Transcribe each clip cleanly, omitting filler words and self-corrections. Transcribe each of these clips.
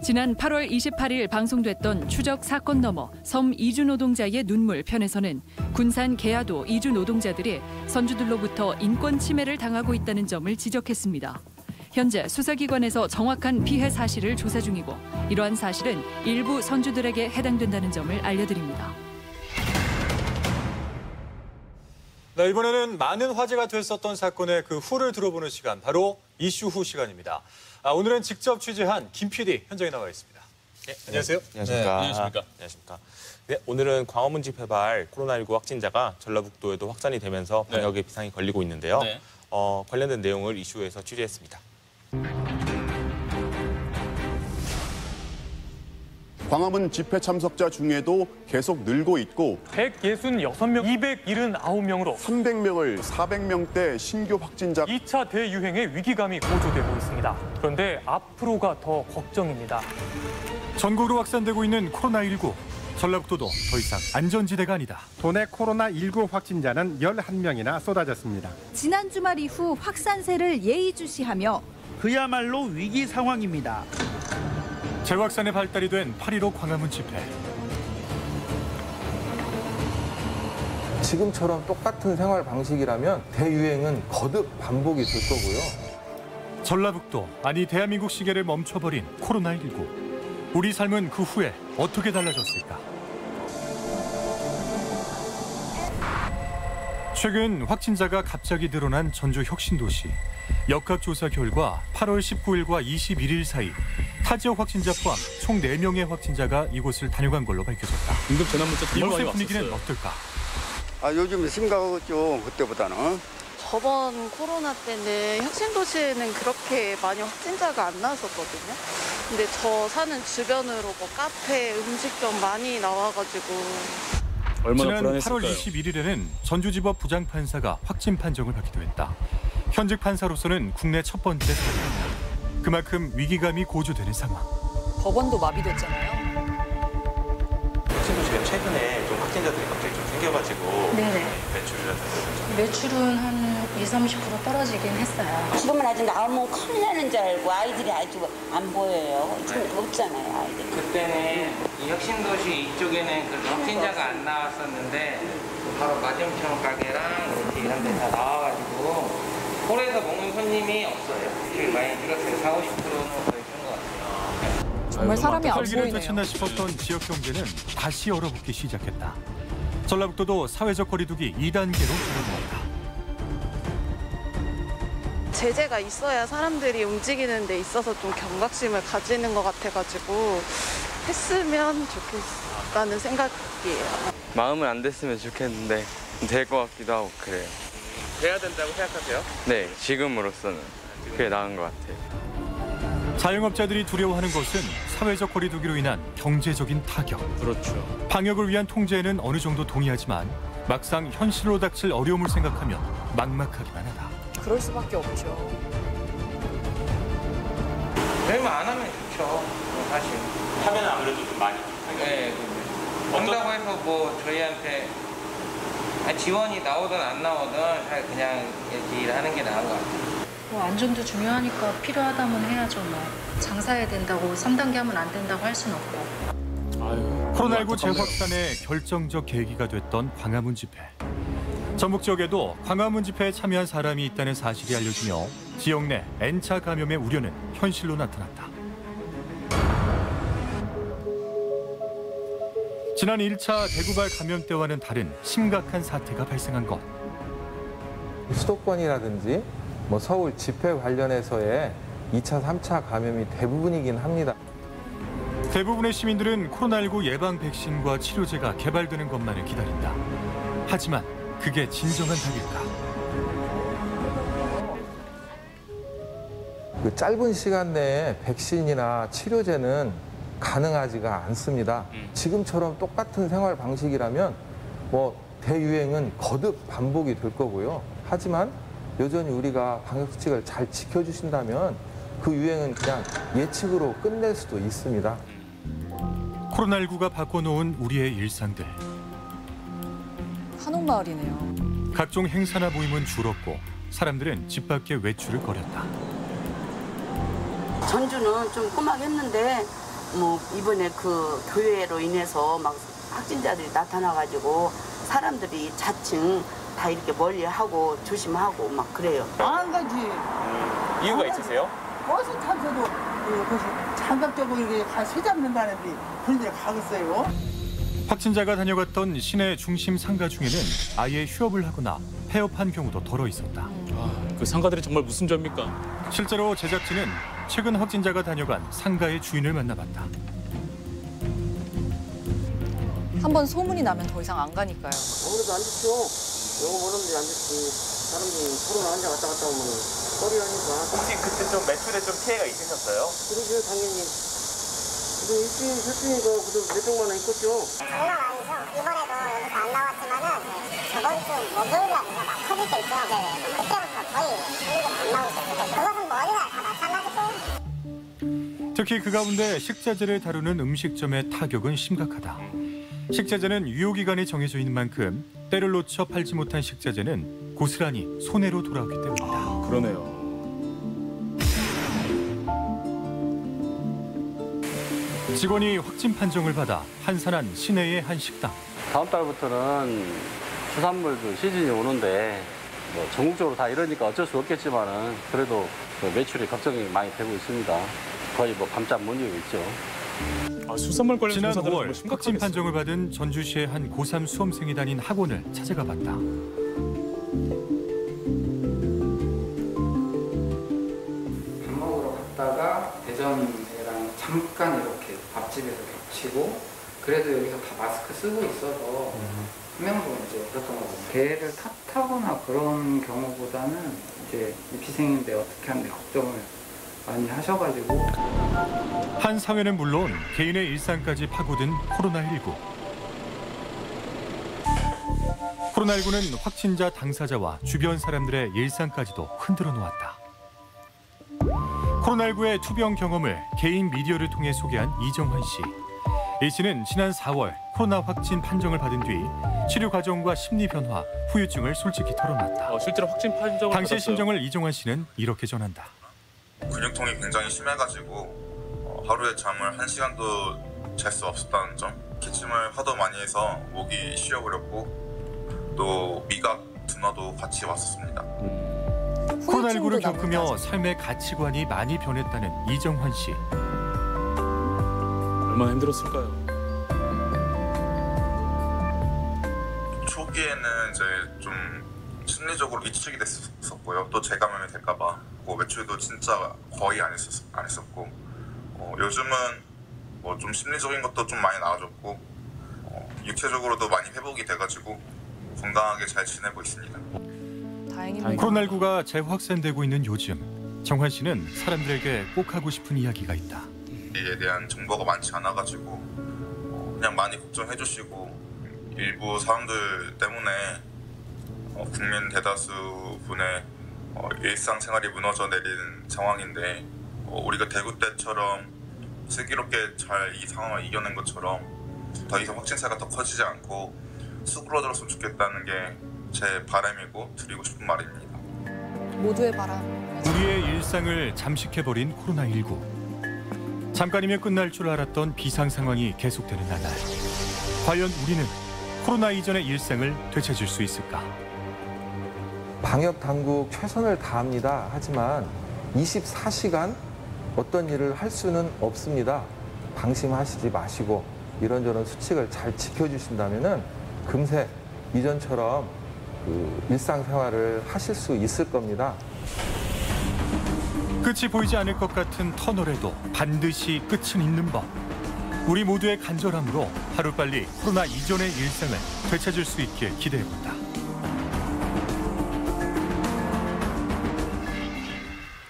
지난 8월 28일 방송됐던 추적 사건 너머 섬 이주 노동자의 눈물 편에서는 군산 계야도 이주 노동자들이 선주들로부터 인권 침해를 당하고 있다는 점을 지적했습니다. 현재 수사기관에서 정확한 피해 사실을 조사 중이고 이러한 사실은 일부 선주들에게 해당된다는 점을 알려드립니다. 네, 이번에는 많은 화제가 됐었던 사건의 그 후를 들어보는 시간, 바로 이슈 후 시간입니다. 오늘은 직접 취재한 김 PD 현장에 나와 있습니다. 네, 안녕하세요. 안녕하십니까. 네, 안녕하십니까. 안녕하십니까. 네, 오늘은 광화문 집회발 코로나19 확진자가 전라북도에도 확산이 되면서 방역에 비상이 걸리고 있는데요. 네. 관련된 내용을 이슈에서 취재했습니다. 광화문 집회 참석자 중에도 계속 늘고 있고 166명, 279명으로 300명을 400명대 신규 확진자 2차 대유행의 위기감이 고조되고 있습니다. 그런데 앞으로가 더 걱정입니다. 전국으로 확산되고 있는 코로나19. 전라북도도 더 이상 안전지대가 아니다. 도내 코로나19 확진자는 11명이나 쏟아졌습니다. 지난 주말 이후 확산세를 예의주시하며 그야말로 위기 상황입니다. 재확산의 발달이 된 8.15 광화문 집회. 지금처럼 똑같은 생활 방식이라면 대유행은 거듭 반복이 될 거고요. 전라북도, 아니 대한민국 시계를 멈춰버린 코로나19. 우리 삶은 그 후에 어떻게 달라졌을까? 최근 확진자가 갑자기 늘어난 전주 혁신도시. 역학조사 결과 8월 19일과 21일 사이 타 지역 확진자 포함 총 4명의 확진자가 이곳을 다녀간 걸로 밝혀졌다. 긴급 전화 문자 이곳의 분위기는 어떨까? 요즘 심각하죠, 그때보다는. 저번 코로나 때는 혁신도시에는 그렇게 많이 확진자가 안 나왔었거든요. 근데 저 사는 주변으로 뭐 카페, 음식점 많이 나와가지고. 지난 8월 21일에는 전주지법 부장판사가 확진 판정을 받기도 했다. 현직 판사로서는 국내 첫 번째 사례다. 그만큼 위기감이 고조되는 상황. 법원도 마비됐잖아요. 혁신도시가 최근에 좀 확진자들이 갑자기 좀 생겨가지고 매출은 한 20-30% 떨어지긴 했어요. 지금은 아주 나오면 큰일 나는 줄 알고 아이들이 아주 안 보여요. 좀 없잖아요, 아이들이. 그때는 이 혁신도시 이쪽에는 그 확진자가 안 나왔었는데 바로 맞은편 가게랑 이렇게 이런 데 다 나와가지고 홀에서 먹는 손님이 없어요. 되게 많이 줄었어요. 40-50%는 거의 준 것 같아요. 정말 사람이 안 활기를 보이네요. 되찾나 싶었던 지역 경제는 다시 얼어붙기 시작했다. 전라북도도 사회적 거리두기 2단계로 줄어듭니다. 제재가 있어야 사람들이 움직이는 데 있어서 좀 경각심을 가지는 것 같아가지고 했으면 좋겠다는 생각이에요. 마음은 안 됐으면 좋겠는데 될 것 같기도 하고 그래요. 돼야 된다고 생각하세요? 네, 지금으로서는 그게 나은 것 같아요. 자영업자들이 두려워하는 것은 사회적 거리두기로 인한 경제적인 타격. 그렇죠. 방역을 위한 통제에는 어느 정도 동의하지만 막상 현실로 닥칠 어려움을 생각하면 막막하기만 하다. 그럴 수밖에 없죠. 얼마 안 하면 좋죠, 사실. 하면 아무래도 좀 많이. 네. 한다고 해서 뭐 저희한테 지원이 나오든 안 나오든 그냥 이렇게 일하는 게 나은 것 같아요. 뭐 안전도 중요하니까 필요하다면 해야죠. 뭐 장사해야 된다고 3단계 하면 안 된다고 할 수는 없고. 코로나19 재확산의 결정적 계기가 됐던 광화문 집회. 전북 지역에도 광화문 집회에 참여한 사람이 있다는 사실이 알려지며 지역 내 N차 감염의 우려는 현실로 나타났다. 지난 1차 대구발 감염 때와는 다른 심각한 사태가 발생한 것. 수도권이라든지 뭐 서울 집회 관련해서의 2차, 3차 감염이 대부분이긴 합니다. 대부분의 시민들은 코로나19 예방 백신과 치료제가 개발되는 것만을 기다린다. 하지만 그게 진정한 답일까? 그 짧은 시간 내에 백신이나 치료제는 가능하지가 않습니다. 지금처럼 똑같은 생활 방식이라면 뭐 대유행은 거듭 반복이 될 거고요. 하지만 여전히 우리가 방역수칙을 잘 지켜주신다면 그 유행은 그냥 예측으로 끝낼 수도 있습니다. 코로나19가 바꿔놓은 우리의 일상들. 한옥마을이네요. 각종 행사나 모임은 줄었고 사람들은 집 밖에 외출을 거렸다. 전주는 좀 험하겠는데 뭐 이번에 그 교회로 인해서 막 확진자들이 나타나가지고 사람들이 자칭 다 이렇게 멀리하고 조심하고 막 그래요. 안 가지. 이유가 있으세요? 버스 타서도 장갑적으로 이렇게 새 잡는다는데 그런 데 가겠어요? 확진자가 다녀갔던 시내 중심 상가 중에는 아예 휴업을 하거나 폐업한 경우도 덜어 있었다. 그 상가들이 정말 무슨 죄입니까? 실제로 제작진은 최근 확진자가 다녀간 상가의 주인을 만나봤다. 한번 소문이 나면 더 이상 안 가니까요. 아무래도 안 좋죠. 영어 모르는데 안 좋지. 사람들이 코로나 환자 왔다 갔다 오면 꺼리하니까. 혹시 그때 좀 매출에 좀 피해가 있으셨어요? 그러죠, 당연히. 근데 일주일 했으니까 그래도 몇백만 원 있겠죠. 장난 아니죠. 이번에도 여기서 안 나왔지만은 저번 주 목요일날인가 막 터질 때 있죠. 그때부터 거의 안 나오셨어요. 그것은 뭐 어디나 다 마찬가지고. 특히 그 가운데 식자재를 다루는 음식점의 타격은 심각하다. 식자재는 유효기간이 정해져 있는 만큼 때를 놓쳐 팔지 못한 식자재는 고스란히 손해로 돌아오기 때문이다. 그러네요. 직원이 확진 판정을 받아 한산한 시내의 한 식당. 다음 달부터는 수산물도 시즌이 오는데 뭐 전국적으로 다 이러니까 어쩔 수 없겠지만은 그래도 매출이 걱정이 많이 되고 있습니다. 거의 뭐 깜짝 못 이고 있죠. 수산물 관련 지난 종사자들 5월 확진 판정을 받은 전주시의 한 고3 수험생이 다닌 학원을 찾아가 봤다. 밥 먹으러 갔다가 대전이랑 잠깐 이렇게 밥집에서 겹치고 그래도 여기서 다 마스크 쓰고 있어서 한 명도 이제 그랬던 거고 배를 탓하거나 그런 경우보다는 이제 입시생인데 어떻게 하는데 걱정을 많이 하셔가지고 한 사회는 물론 개인의 일상까지 파고든 코로나19. 코로나19는 확진자 당사자와 주변 사람들의 일상까지도 흔들어 놓았다. 코로나19의 투병 경험을 개인 미디어를 통해 소개한 이정환 씨. 이 씨는 지난 4월 코로나 확진 판정을 받은 뒤 치료 과정과 심리 변화, 후유증을 솔직히 털어놨다. 실제로 확진 판정을 당시 받았어요. 심정을 이정환 씨는 이렇게 전한다. 근육통이 굉장히 심해가지고 하루에 잠을 1시간도 잘 수 없었다는 점, 기침을 하도 많이 해서 목이 쉬어버렸고 또 미각 둔화도 같이 왔었습니다. 코로나19를 겪으며 삶의 가치관이 많이 변했다는 이정환 씨. 얼마나 힘들었을까요? 초기에는 이제 좀 심리적으로 위축이 됐었고요. 또 재감염이 될까봐. 매출도 진짜 거의 안 했었고 요즘은 뭐 좀 심리적인 것도 좀 많이 나아졌고 육체적으로도 많이 회복이 돼가지고 건강하게 잘 지내고 있습니다. 다행입니다. 코로나19가 재확산되고 있는 요즘 정환 씨는 사람들에게 꼭 하고 싶은 이야기가 있다. 이에 대한 정보가 많지 않아가지고 그냥 많이 걱정해 주시고 일부 사람들 때문에 국민 대다수 분의 일상생활이 무너져 내리는 상황인데 우리가 대구 때처럼 슬기롭게 잘 이 상황을 이겨낸 것처럼 더 이상 확진세가 더 커지지 않고 수그러들었으면 좋겠다는 게 제 바람이고 드리고 싶은 말입니다. 모두의 바람. 우리의 일상을 잠식해버린 코로나19. 잠깐이면 끝날 줄 알았던 비상 상황이 계속되는 나날. 과연 우리는 코로나 이전의 일상을 되찾을 수 있을까? 방역 당국 최선을 다합니다. 하지만 24시간 어떤 일을 할 수는 없습니다. 방심하시지 마시고 이런저런 수칙을 잘 지켜주신다면은 금세 이전처럼 일상생활을 하실 수 있을 겁니다. 끝이 보이지 않을 것 같은 터널에도 반드시 끝은 있는 법. 우리 모두의 간절함으로 하루빨리 코로나 이전의 일상을 되찾을 수 있길 기대해본다.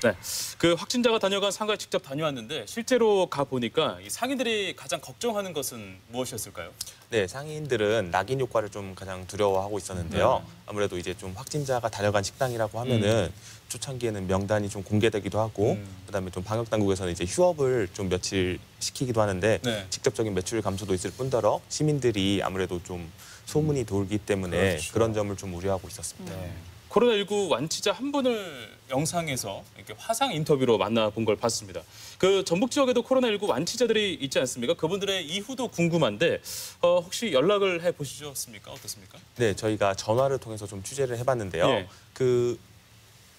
네, 그 확진자가 다녀간 상가에 직접 다녀왔는데 실제로 가 보니까 이 상인들이 가장 걱정하는 것은 무엇이었을까요? 네, 상인들은 낙인 효과를 좀 가장 두려워하고 있었는데요. 아무래도 이제 좀 확진자가 다녀간 식당이라고 하면은 초창기에는 명단이 좀 공개되기도 하고 그다음에 좀 방역 당국에서는 이제 휴업을 좀 며칠 시키기도 하는데 직접적인 매출 감소도 있을 뿐더러 시민들이 아무래도 좀 소문이 돌기 때문에 그런 점을 좀 우려하고 있었습니다. 코로나19 완치자 한 분을 영상에서 이렇게 화상 인터뷰로 만나본 걸 봤습니다. 그 전북 지역에도 코로나19 완치자들이 있지 않습니까? 그분들의 이후도 궁금한데 혹시 연락을 해보셨습니까? 어떻습니까? 네, 저희가 전화를 통해서 좀 취재를 해봤는데요. 예.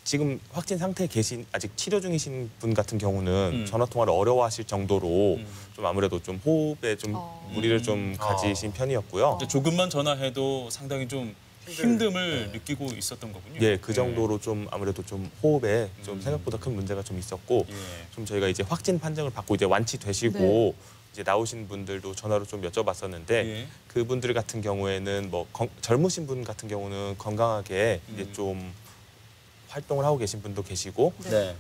지금 확진 상태에 계신 아직 치료 중이신 분 같은 경우는 전화 통화를 어려워하실 정도로 좀 아무래도 좀 호흡에 좀 무리를 좀 가지신 편이었고요. 조금만 전화해도 상당히 좀 힘듦을 느끼고 있었던 거군요. 예, 그 정도로 좀 아무래도 좀 호흡에 좀 생각보다 큰 문제가 좀 있었고 좀 저희가 이제 확진 판정을 받고 이제 완치되시고 이제 나오신 분들도 전화로 좀 여쭤봤었는데 그분들 같은 경우에는 뭐 젊으신 분 같은 경우는 건강하게 이제 좀 활동을 하고 계신 분도 계시고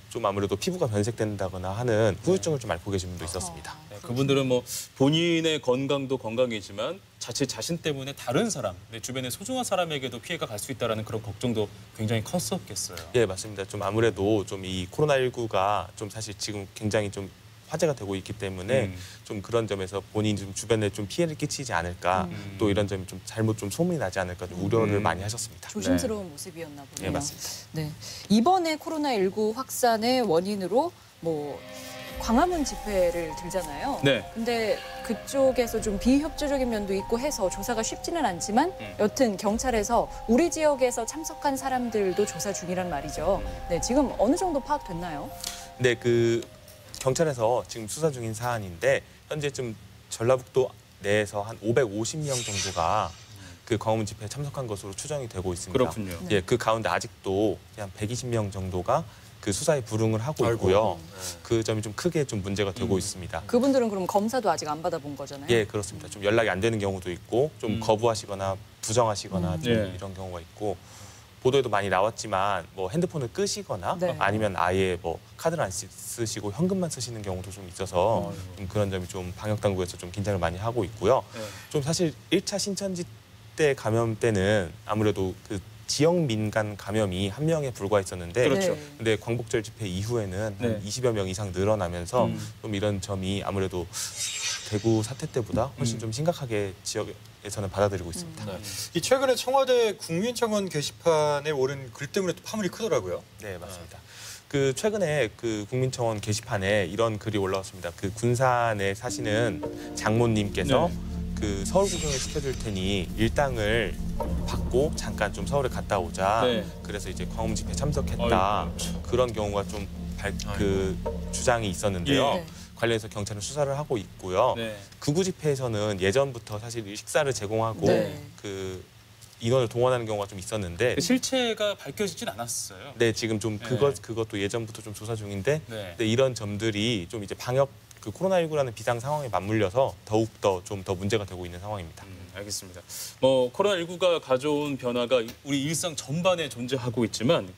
좀 아무래도 피부가 변색된다거나 하는 후유증을 좀 앓고 계신 분도 있었습니다. 그분들은 뭐 본인의 건강도 건강이지만 자칫 자신 때문에 다른 사람, 내 주변의 소중한 사람에게도 피해가 갈 수 있다는 그런 걱정도 굉장히 컸었겠어요. 예, 맞습니다. 좀 아무래도 좀 이 코로나19가 좀 사실 지금 굉장히 좀 화제가 되고 있기 때문에 좀 그런 점에서 본인 좀 주변에 좀 피해를 끼치지 않을까 또 이런 점이 좀 잘못 좀 소문이 나지 않을까 좀 우려를 많이 하셨습니다. 조심스러운 모습이었나 보네요. 네, 맞습니다. 네, 이번에 코로나19 확산의 원인으로 뭐 광화문 집회를 들잖아요. 네. 근데 그쪽에서 좀 비협조적인 면도 있고 해서 조사가 쉽지는 않지만 여튼 경찰에서 우리 지역에서 참석한 사람들도 조사 중이란 말이죠. 네, 지금 어느 정도 파악됐나요? 네, 경찰에서 지금 수사 중인 사안인데 현재쯤 전라북도 내에서 한 550명 정도가 그 광화문 집회에 참석한 것으로 추정이 되고 있습니다. 그렇군요. 예, 그 가운데 아직도 한 120명 정도가 그 수사에 불응을 하고 있고요. 그 점이 좀 크게 좀 문제가 되고 있습니다. 그분들은 그럼 검사도 아직 안 받아본 거잖아요. 예, 그렇습니다. 좀 연락이 안 되는 경우도 있고 좀 거부하시거나 부정하시거나 좀 이런 경우가 있고 보도에도 많이 나왔지만 뭐 핸드폰을 끄시거나 아니면 아예 뭐 카드를 안 쓰시고 현금만 쓰시는 경우도 좀 있어서 좀 그런 점이 좀 방역 당국에서 좀 긴장을 많이 하고 있고요. 좀 사실 1차 신천지 때 감염 때는 아무래도 그 지역 민간 감염이 1명에 불과했었는데 근데 광복절 집회 이후에는 한 20여 명 이상 늘어나면서 좀 이런 점이 아무래도 대구 사태 때보다 훨씬 좀 심각하게 지역에서는 받아들이고 있습니다. 이 최근에 청와대 국민청원 게시판에 오른 글 때문에 또 파문이 크더라고요. 네, 맞습니다. 최근에 국민청원 게시판에 이런 글이 올라왔습니다. 군산에 사시는 장모님께서 서울 구경을 시켜줄 테니 일당을 받고 잠깐 좀 서울에 갔다 오자. 그래서 이제 광화문 집회에 참석했다. 그런 경우가 좀 주장이 있었는데요. 관련해서 경찰은 수사를 하고 있고요. 극우 집회에서는 예전부터 사실 식사를 제공하고 인원을 동원하는 경우가 좀 있었는데 실체가 밝혀지진 않았어요. 네, 지금 좀 그것도 예전부터 좀 조사 중인데 근데 이런 점들이 좀 이제 방역 코로나19라는 비상 상황에 맞물려서 더욱더 좀 더 문제가 되고 있는 상황입니다. 알겠습니다. 뭐 코로나19가 가져온 변화가 우리 일상 전반에 존재하고 있지만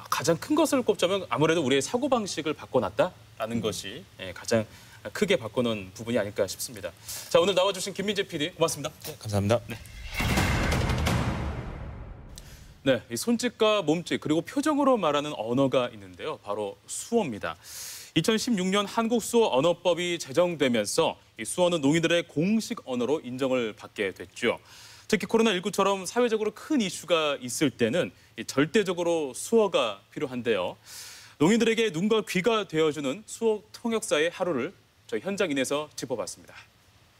가장 큰 것을 꼽자면 아무래도 우리의 사고방식을 바꿔놨다라는 것이 가장 크게 바꿔놓은 부분이 아닐까 싶습니다. 자, 오늘 나와주신 김민재 PD 고맙습니다. 네, 감사합니다. 네, 이 손짓과 몸짓 그리고 표정으로 말하는 언어가 있는데요. 바로 수어입니다. 2016년 한국 수어 언어법이 제정되면서 이 수어는 농인들의 공식 언어로 인정을 받게 됐죠. 특히 코로나19처럼 사회적으로 큰 이슈가 있을 때는 절대적으로 수어가 필요한데요. 농인들에게 눈과 귀가 되어주는 수어 통역사의 하루를 저희 현장인에서 짚어봤습니다.